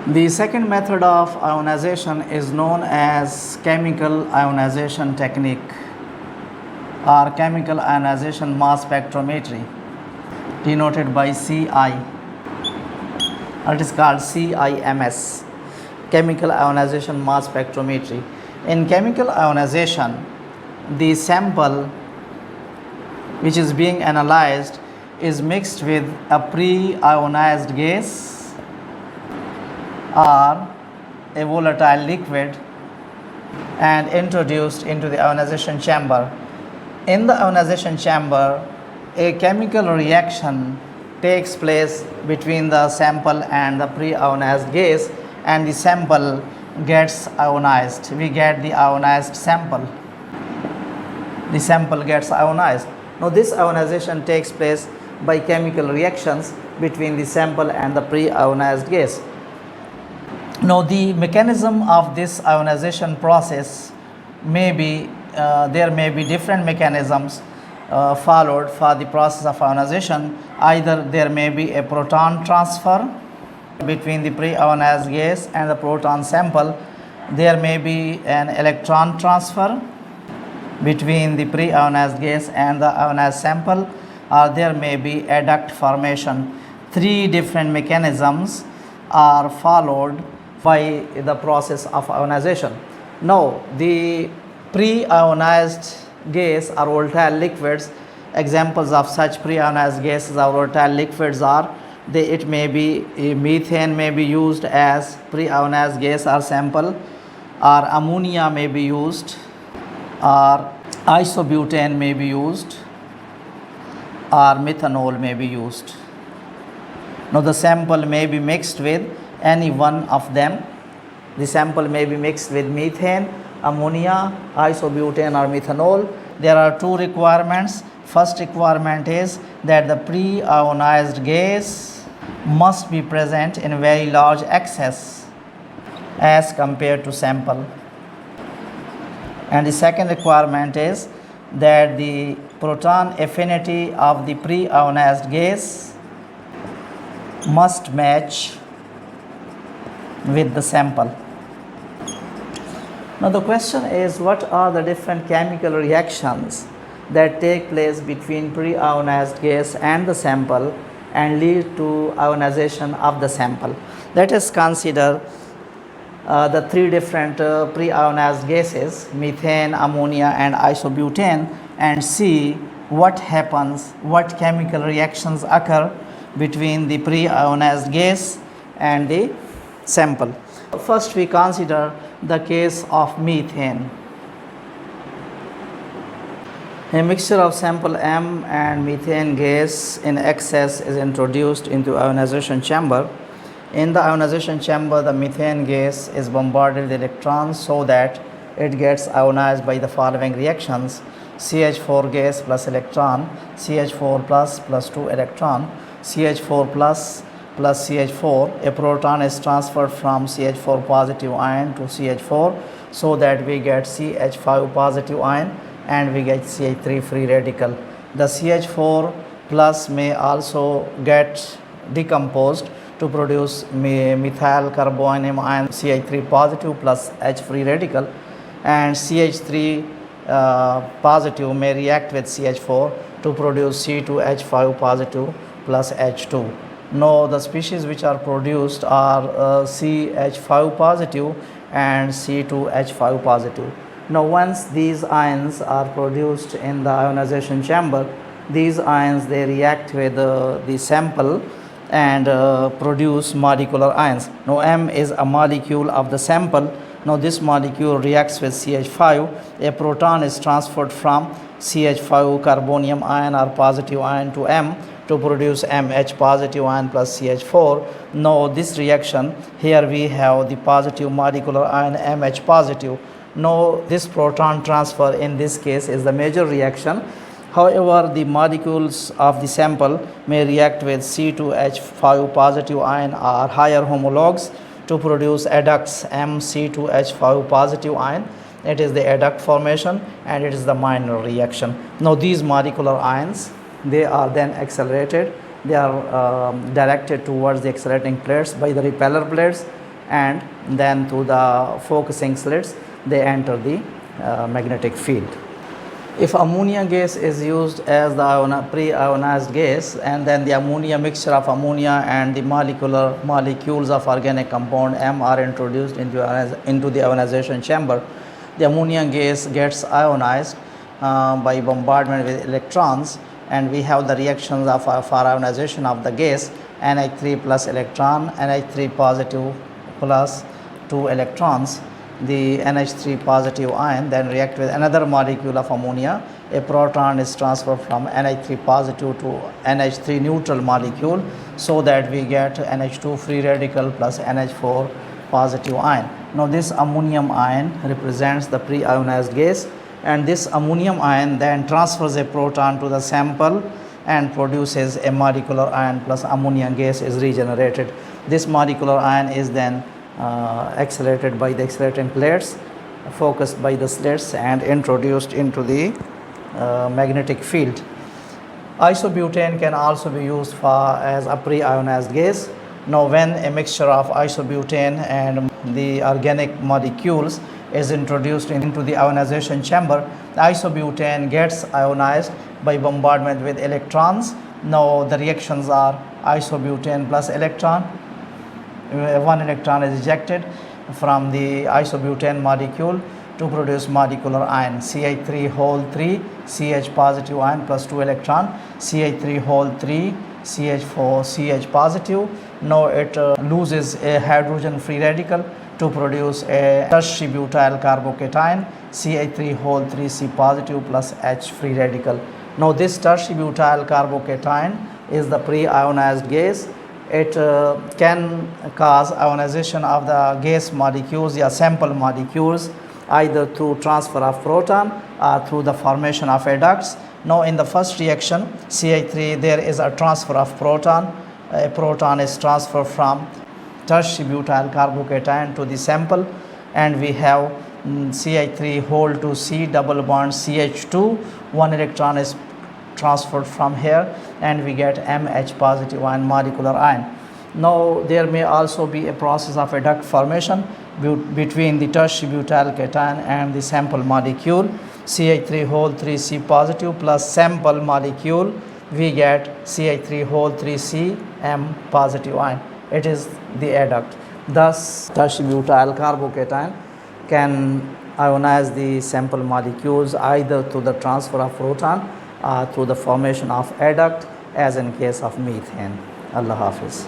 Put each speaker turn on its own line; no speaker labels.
The second method of ionization is known as chemical ionization technique or chemical ionization mass spectrometry, denoted by CI. It is called CIMS, chemical ionization mass spectrometry. In chemical ionization, the sample which is being analyzed is mixed with a pre-ionized gas or a volatile liquid and introduced into the ionization chamber. In the ionization chamber, a chemical reaction takes place between the sample and the pre-ionized gas, and the sample gets ionized. We get the ionized sample. The sample gets ionized. Now this ionization takes place by chemical reactions between the sample and the pre-ionized gas. Now the mechanism of this ionization process may be, there may be different mechanisms followed for the process of ionization. Either there may be a proton transfer between the pre-ionized gas and the proton sample, there may be an electron transfer between the pre-ionized gas and the ionized sample, or there may be adduct formation. Three different mechanisms are followed by the process of ionization. Now the pre-ionized gas or volatile liquids, examples of such pre-ionized gases or volatile liquids are, it may be methane may be used as pre-ionized gas or sample, or ammonia may be used, or isobutane may be used, or methanol may be used. Now the sample may be mixed with any one of them. The sample may be mixed with methane, ammonia, isobutane or methanol. There are two requirements. First requirement is that the pre-ionized gas must be present in very large excess as compared to sample. And the second requirement is that the proton affinity of the pre-ionized gas must match with the sample. Now the question is, what are the different chemical reactions that take place between pre-ionized gas and the sample and lead to ionization of the sample? Let us consider the three different pre-ionized gases, methane, ammonia and isobutane, and see what happens, what chemical reactions occur between the pre-ionized gas and the sample. First we consider the case of methane. A mixture of sample M and methane gas in excess is introduced into ionization chamber. In the ionization chamber, the methane gas is bombarded with electrons so that it gets ionized by the following reactions: CH4 gas plus electron, CH4 plus 2 electron, CH4 plus CH4. A proton is transferred from CH4 positive ion to CH4 so that we get CH5 positive ion and we get CH3 free radical. The CH4 plus may also get decomposed to produce methyl carbonium ion CH3 positive plus H free radical, and CH3 positive may react with CH4 to produce C2H5 positive plus H2. Now the species which are produced are CH5 positive and C2H5 positive. Now once these ions are produced in the ionization chamber, these ions they react with the sample and produce molecular ions. Now M is a molecule of the sample. Now this molecule reacts with CH5. A proton is transferred from CH5 carbonium ion or positive ion to M to produce MH positive ion plus CH4. Now this reaction, here we have the positive molecular ion MH positive. Now this proton transfer in this case is the major reaction. However, the molecules of the sample may react with C2H5 positive ion or higher homologues to produce adducts MC2H5 positive ion. It is the adduct formation and it is the minor reaction. Now these molecular ions, they are then accelerated. They are directed towards the accelerating plates by the repeller plates, and then through the focusing slits they enter the magnetic field. If ammonia gas is used as the pre-ionized gas, and then the ammonia mixture of ammonia and the molecules of organic compound M are introduced into the ionization chamber, the ammonia gas gets ionized by bombardment with electrons, and we have the reactions for ionization of the gas: NH3 plus electron, NH3 positive plus 2 electrons. The NH3 positive ion then react with another molecule of ammonia. A proton is transferred from NH3 positive to NH3 neutral molecule, so that we get NH2 free radical plus NH4 positive ion. Now this ammonium ion represents the pre-ionized gas, and this ammonium ion then transfers a proton to the sample and produces a molecular ion plus ammonia gas is regenerated. This molecular ion is then accelerated by the accelerating plates, focused by the slits, and introduced into the magnetic field. Isobutane can also be used as a pre-ionized gas. Now when a mixture of isobutane and the organic molecules is introduced into the ionization chamber, the isobutane gets ionized by bombardment with electrons. Now the reactions are isobutane plus electron. One electron is ejected from the isobutane molecule to produce molecular ion CH3 whole 3 CH positive ion plus 2 electron, CH3 whole 3 CH4 CH positive. Now it loses a hydrogen free radical to produce a tertiary butyl carbocation CH3 whole 3 C positive plus H free radical. Now this tertiary butyl carbocation is the pre-ionized gas. It can cause ionization of the gas molecules or sample molecules either through transfer of proton or through the formation of adducts. Now in the first reaction CH3, there is a transfer of proton. A proton is transferred from tertiary butyl carbocation to the sample, and we have CH3 whole 2 C double bond CH2. One electron is transferred from here, and we get MH positive ion molecular ion. Now there may also be a process of adduct formation between the tertiary butyl cation and the sample molecule. CH3 whole 3 C positive plus sample molecule, we get CH3 whole 3 C M positive ion. It is the adduct. Thus tertiary butyl carbocation can ionize the sample molecules either through the transfer of proton or through the formation of adduct, as in case of methane. Allah Hafiz.